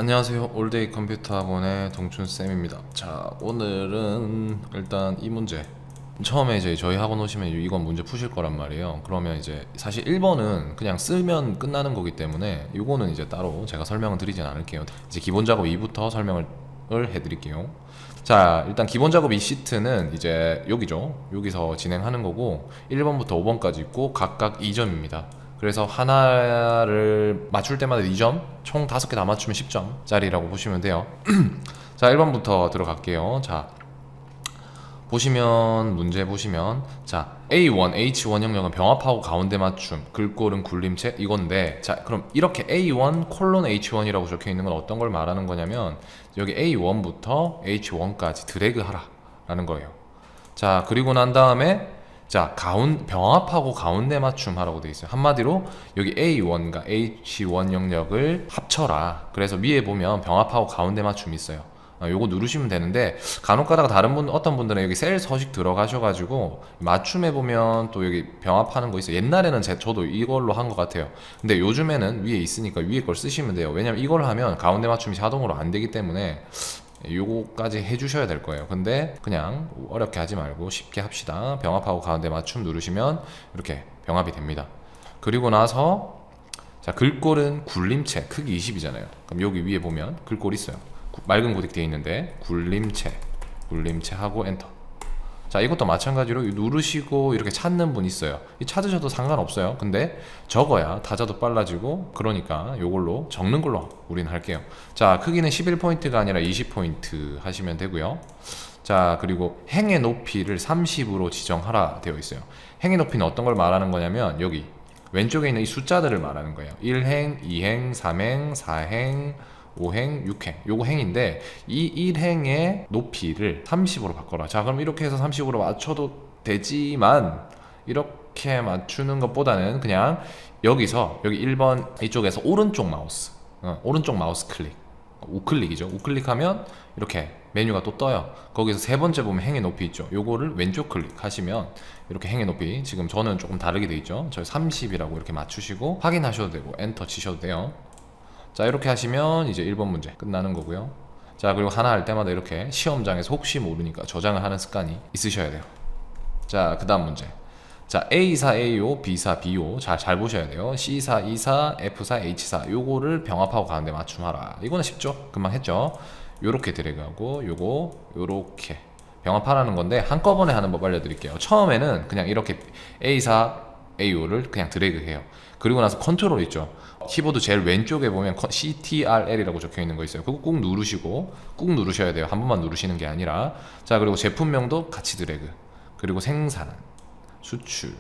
안녕하세요. 올데이 컴퓨터 학원의 동춘쌤입니다. 자, 오늘은 일단 이 문제. 처음에 이제 저희 학원 오시면 이건 문제 푸실 거란 말이에요. 그러면 이제 사실 1번은 그냥 쓰면 끝나는 거기 때문에 이거는 이제 따로 제가 설명을 드리진 않을게요. 이제 기본 작업 2부터 설명을 해드릴게요. 자, 일단 기본 작업 이 시트는 이제 여기죠. 여기서 진행하는 거고 1번부터 5번까지 있고 각각 2점입니다. 그래서 하나를 맞출 때마다 2점, 총 5개 다 맞추면 10점짜리라고 보시면 돼요. 자, 1번부터 들어갈게요. 자, 보시면 문제 보시면 자, A1, H1 영역은 병합하고 가운데 맞춤, 글꼴은 굴림체 이건데, 자, 그럼 이렇게 A1 콜론 H1이라고 적혀 있는 건 어떤 걸 말하는 거냐면 여기 A1부터 H1까지 드래그하라 라는 거예요. 자, 그리고 난 다음에 자, 병합하고 가운데 맞춤 하라고 돼 있어요. 한마디로 여기 A1과 H1 영역을 합쳐라. 그래서 위에 보면 병합하고 가운데 맞춤이 있어요. 요거 누르시면 되는데, 간혹 가다가 어떤 분들은 여기 셀 서식 들어가셔가지고 맞춤해 보면 또 여기 병합하는 거 있어요. 옛날에는 저도 이걸로 한 것 같아요. 근데 요즘에는 위에 있으니까 위에 걸 쓰시면 돼요. 왜냐면 이걸 하면 가운데 맞춤이 자동으로 안 되기 때문에 요거까지 해주셔야 될 거예요. 근데 그냥 어렵게 하지 말고 쉽게 합시다. 병합하고 가운데 맞춤 누르시면 이렇게 병합이 됩니다. 그리고 나서 자, 글꼴은 굴림체 크기 20이잖아요. 그럼 여기 위에 보면 글꼴 있어요. 맑은 고딕 되어 있는데 굴림체 하고 엔터. 자, 이것도 마찬가지로 누르시고 이렇게 찾는 분 있어요. 찾으셔도 상관없어요. 근데 적어야 타자도 빨라지고, 그러니까 요걸로 적는 걸로 우리는 할게요. 자, 크기는 11포인트가 아니라 20포인트 하시면 되고요. 자, 그리고 행의 높이를 30으로 지정하라 되어 있어요. 행의 높이는 어떤 걸 말하는 거냐면 여기 왼쪽에 있는 이 숫자들을 말하는 거예요. 1행, 2행, 3행, 4행, 5행, 6행. 요거 행인데 이 1행의 높이를 30으로 바꿔라. 자, 그럼 이렇게 해서 30으로 맞춰도 되지만 이렇게 맞추는 것보다는 그냥 여기서 여기 1번 이쪽에서 오른쪽 마우스 클릭, 우클릭이죠. 우클릭하면 이렇게 메뉴가 또 떠요. 거기서 세 번째 보면 행의 높이 있죠. 요거를 왼쪽 클릭하시면 이렇게 행의 높이, 지금 저는 조금 다르게 돼 있죠. 저 30이라고 이렇게 맞추시고 확인하셔도 되고 엔터 치셔도 돼요. 자, 이렇게 하시면 이제 1번 문제 끝나는 거고요. 자, 그리고 하나 할 때마다 이렇게 시험장에서 혹시 모르니까 저장을 하는 습관이 있으셔야 돼요. 자, 그 다음 문제. 자, A4, A5, B4, B5 잘 보셔야 돼요. C4, E4, F4, H4 요거를 병합하고 가는데 맞춤하라. 이거는 쉽죠? 금방 했죠? 요렇게 드래그하고 요렇게 병합하라는 건데 한꺼번에 하는 법 알려드릴게요. 처음에는 그냥 이렇게 A4, A5를 그냥 드래그해요. 그리고 나서 컨트롤 있죠. 키보드 제일 왼쪽에 보면 CTRL이라고 적혀 있는 거 있어요. 그거 꾹 누르시고 꾹 누르셔야 돼요. 한 번만 누르시는 게 아니라. 자, 그리고 제품명도 같이 드래그. 그리고 생산, 수출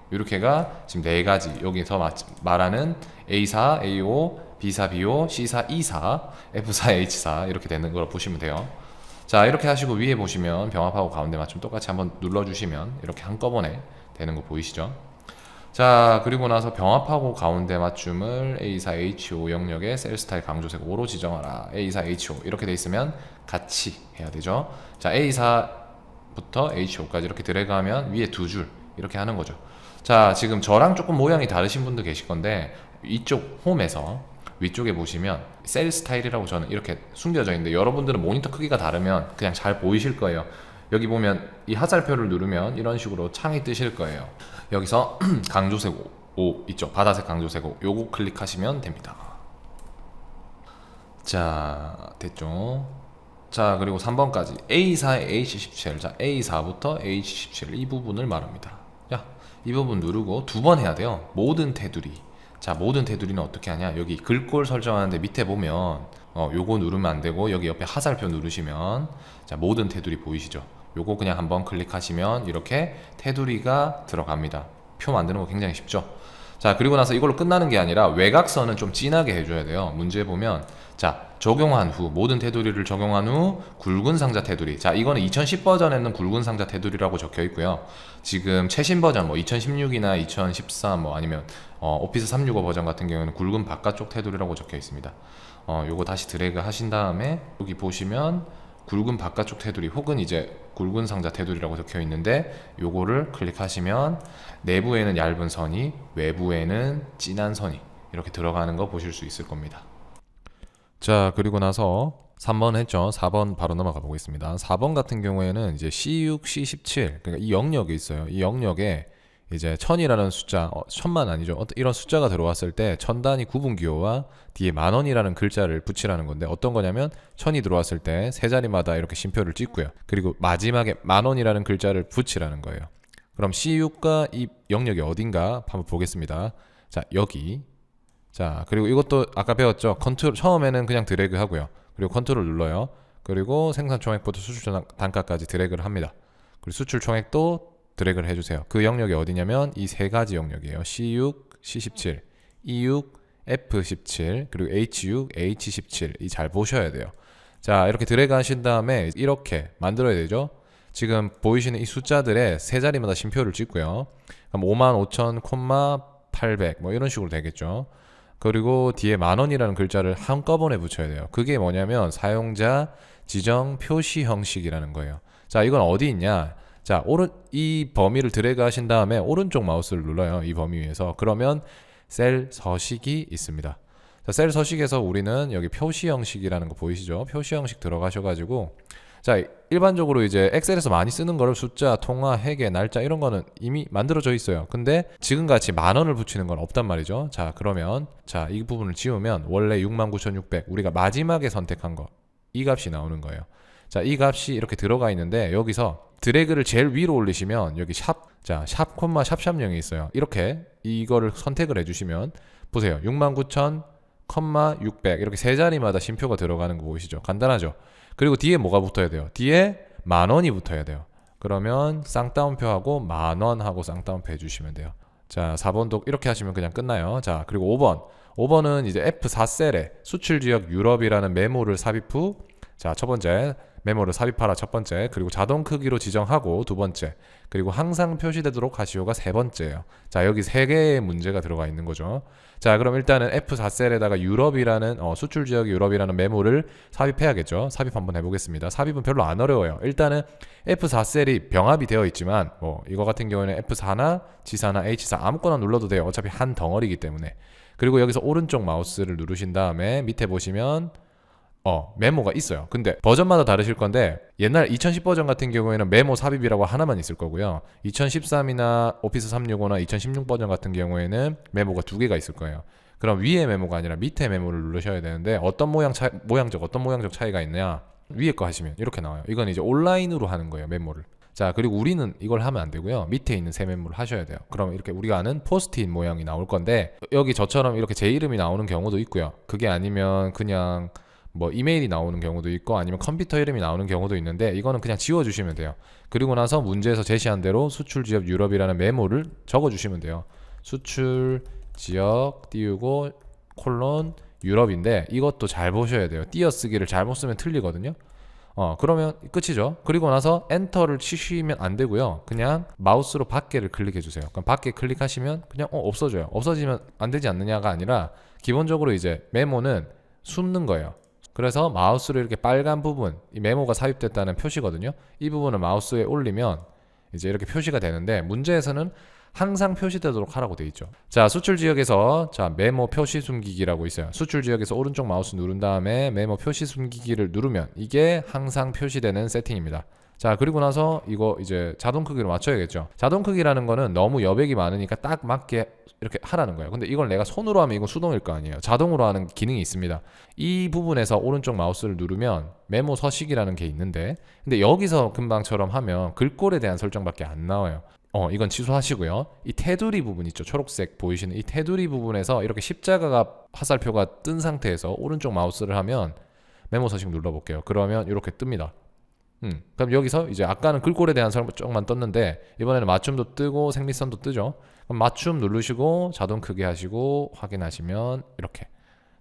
이렇게가 지금 네 가지 여기서 말하는 A4, A5, B4, B5, C4, E4, F4, H4 이렇게 되는 걸 보시면 돼요. 자, 이렇게 하시고 위에 보시면 병합하고 가운데 맞춤 똑같이 한번 눌러주시면 이렇게 한꺼번에 되는 거 보이시죠? 자, 그리고 나서 병합하고 가운데 맞춤을 A4H5 영역에 셀 스타일 강조색 5로 지정하라. A4H5 이렇게 돼 있으면 같이 해야 되죠. 자, A4부터 H5까지 이렇게 드래그하면 위에 두 줄 이렇게 하는 거죠. 자, 지금 저랑 조금 모양이 다르신 분도 계실 건데 이쪽 홈에서 위쪽에 보시면 셀 스타일이라고 저는 이렇게 숨겨져 있는데, 여러분들은 모니터 크기가 다르면 그냥 잘 보이실 거예요. 여기 보면 이 하살표를 누르면 이런 식으로 창이 뜨실 거예요. 여기서 강조색 5 있죠. 바다색 강조색 5 요거 클릭하시면 됩니다. 자, 됐죠. 자, 그리고 3번까지 A4에 H17. 자, A4부터 H17 이 부분을 말합니다. 자, 이 부분 누르고 두 번 해야 돼요. 모든 테두리. 자, 모든 테두리는 어떻게 하냐, 여기 글꼴 설정하는데 밑에 보면 요거 누르면 안 되고 여기 옆에 하살표 누르시면 자, 모든 테두리 보이시죠? 요거 그냥 한번 클릭하시면 이렇게 테두리가 들어갑니다. 표 만드는 거 굉장히 쉽죠? 자, 그리고 나서 이걸로 끝나는 게 아니라 외곽선은 좀 진하게 해줘야 돼요. 문제 보면 자, 적용한 후 모든 테두리를 적용한 후 굵은 상자 테두리. 자, 이거는 2010 버전에는 굵은 상자 테두리라고 적혀 있고요. 지금 최신 버전 뭐 2016이나 2013 뭐 아니면 오피스 365 버전 같은 경우에는 굵은 바깥쪽 테두리라고 적혀 있습니다. 요거 다시 드래그 하신 다음에 여기 보시면 굵은 바깥쪽 테두리 혹은 이제 굵은 상자 테두리라고 적혀 있는데 요거를 클릭하시면 내부에는 얇은 선이 외부에는 진한 선이 이렇게 들어가는 거 보실 수 있을 겁니다. 자, 그리고 나서 3번 했죠. 4번 바로 넘어가 보겠습니다. 4번 같은 경우에는 이제 C6, C17, 그러니까 이 영역이 있어요. 이 영역에 이제 1000이라는 숫자, 1000만 아니죠. 이런 숫자가 들어왔을 때 천 단위 구분 기호와 뒤에 만 원이라는 글자를 붙이라는 건데, 어떤 거냐면 1000이 들어왔을 때 세 자리마다 이렇게 심표를 찍고요. 그리고 마지막에 만 원이라는 글자를 붙이라는 거예요. 그럼 C6과 이 영역이 어딘가 한번 보겠습니다. 자, 여기. 자, 그리고 이것도 아까 배웠죠. 컨트롤, 처음에는 그냥 드래그 하고요. 그리고 컨트롤 눌러요. 그리고 생산 총액부터 수출 단가까지 드래그를 합니다. 그리고 수출 총액도 드래그를 해주세요. 그 영역이 어디냐면 이 세 가지 영역이에요. C6, C17, E6, F17, 그리고 H6, H17. 이 잘 보셔야 돼요. 자, 이렇게 드래그 하신 다음에 이렇게 만들어야 되죠. 지금 보이시는 이 숫자들의 세 자리마다 심표를 찍고요. 그럼 55,000, 800, 뭐 이런 식으로 되겠죠. 그리고 뒤에 만원이라는 글자를 한꺼번에 붙여야 돼요. 그게 뭐냐면 사용자 지정 표시 형식이라는 거예요. 자, 이건 어디 있냐? 자, 이 범위를 드래그 하신 다음에 오른쪽 마우스를 눌러요. 이 범위 위에서. 그러면 셀 서식이 있습니다. 자, 셀 서식에서 우리는 여기 표시 형식이라는 거 보이시죠? 표시 형식 들어가셔가지고, 자, 일반적으로 이제 엑셀에서 많이 쓰는 거를 숫자, 통화, 회계, 날짜 이런 거는 이미 만들어져 있어요. 근데 지금같이 만 원을 붙이는 건 없단 말이죠. 자, 그러면 자, 이 부분을 지우면 원래 69,600 우리가 마지막에 선택한 거, 이 값이 나오는 거예요. 자, 이 값이 이렇게 들어가 있는데 여기서 드래그를 제일 위로 올리시면 여기 샵 콤마 샵샵0이 있어요. 이렇게 이거를 선택을 해주시면 보세요. 69,000 600 이렇게 세 자리마다 심표가 들어가는 거 보이시죠? 간단하죠? 그리고 뒤에 뭐가 붙어야 돼요? 뒤에 만 원이 붙어야 돼요. 그러면 쌍따옴표하고 만 원 하고 쌍따옴표 해주시면 돼요. 자, 4번도 이렇게 하시면 그냥 끝나요. 자, 그리고 5번. 5번은 이제 F4셀에 수출 지역 유럽이라는 메모를 삽입 후, 자, 첫 번째 메모를 삽입하라 첫 번째, 그리고 자동 크기로 지정하고 두 번째, 그리고 항상 표시되도록 하시오가 세 번째예요. 자, 여기 세 개의 문제가 들어가 있는 거죠. 자, 그럼 일단은 F4셀에다가 유럽이라는 수출 지역 유럽이라는 메모를 삽입해야겠죠. 삽입 한번 해보겠습니다. 삽입은 별로 안 어려워요. 일단은 F4셀이 병합이 되어 있지만 뭐 이거 같은 경우에는 F4나 G4나 H4 아무거나 눌러도 돼요. 어차피 한 덩어리이기 때문에. 그리고 여기서 오른쪽 마우스를 누르신 다음에 밑에 보시면 메모가 있어요. 근데 버전마다 다르실 건데 옛날 2010 버전 같은 경우에는 메모 삽입이라고 하나만 있을 거고요. 2013이나 오피스 365나 2016 버전 같은 경우에는 메모가 두 개가 있을 거예요. 그럼 위에 메모가 아니라 밑에 메모를 누르셔야 되는데 어떤 어떤 모양적 차이가 있냐? 위에 거 하시면 이렇게 나와요. 이건 이제 온라인으로 하는 거예요, 메모를. 자, 그리고 우리는 이걸 하면 안 되고요. 밑에 있는 세 메모를 하셔야 돼요. 그럼 이렇게 우리가 아는 포스트잇 모양이 나올 건데 여기 저처럼 이렇게 제 이름이 나오는 경우도 있고요. 그게 아니면 그냥 뭐 이메일이 나오는 경우도 있고 아니면 컴퓨터 이름이 나오는 경우도 있는데 이거는 그냥 지워주시면 돼요. 그리고 나서 문제에서 제시한 대로 수출 지역 유럽이라는 메모를 적어주시면 돼요. 수출 지역 띄우고 콜론 유럽인데 이것도 잘 보셔야 돼요. 띄어쓰기를 잘못 쓰면 틀리거든요. 그러면 끝이죠. 그리고 나서 엔터를 치시면 안 되고요. 그냥 마우스로 밖에를 클릭해 주세요. 그럼 밖에 클릭하시면 그냥 없어져요. 없어지면 안 되지 않느냐가 아니라 기본적으로 이제 메모는 숨는 거예요. 그래서 마우스를 이렇게 빨간 부분, 이 메모가 삽입됐다는 표시거든요. 이 부분을 마우스에 올리면 이제 이렇게 표시가 되는데 문제에서는 항상 표시되도록 하라고 돼 있죠. 자, 수출 지역에서 자, 메모 표시 숨기기라고 있어요. 수출 지역에서 오른쪽 마우스 누른 다음에 메모 표시 숨기기를 누르면 이게 항상 표시되는 세팅입니다. 자, 그리고 나서 이거 이제 자동 크기로 맞춰야겠죠. 자동 크기라는 거는 너무 여백이 많으니까 딱 맞게 이렇게 하라는 거예요. 근데 이걸 내가 손으로 하면 이건 수동일 거 아니에요. 자동으로 하는 기능이 있습니다. 이 부분에서 오른쪽 마우스를 누르면 메모 서식이라는 게 있는데 근데 여기서 금방처럼 하면 글꼴에 대한 설정밖에 안 나와요. 이건 취소하시고요. 이 테두리 부분 있죠. 초록색 보이시는 이 테두리 부분에서 이렇게 십자가가 화살표가 뜬 상태에서 오른쪽 마우스를 하면 메모 서식 눌러볼게요. 그러면 이렇게 뜹니다. 그럼 여기서 이제 아까는 글꼴에 대한 설정만 떴는데 이번에는 맞춤도 뜨고 생리선도 뜨죠. 그럼 맞춤 누르시고 자동 크게 하시고 확인하시면 이렇게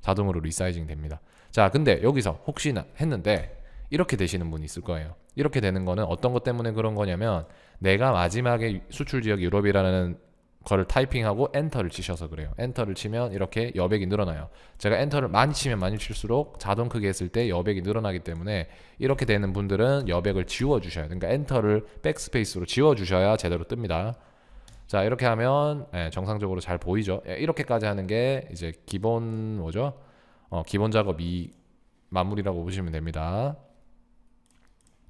자동으로 리사이징 됩니다. 자, 근데 여기서 혹시나 했는데 이렇게 되시는 분이 있을 거예요. 이렇게 되는 거는 어떤 것 때문에 그런 거냐면 내가 마지막에 수출 지역 유럽이라는 거를 타이핑하고 엔터를 치셔서 그래요. 엔터를 치면 이렇게 여백이 늘어나요. 제가 엔터를 많이 치면 많이 칠수록 자동 크게 했을 때 여백이 늘어나기 때문에 이렇게 되는 분들은 여백을 지워 주셔야 돼요. 그러니까 엔터를 백스페이스로 지워 주셔야 제대로 뜹니다. 자, 이렇게 하면 정상적으로 잘 보이죠. 이렇게까지 하는 게 이제 기본 기본 작업 마무리라고 보시면 됩니다.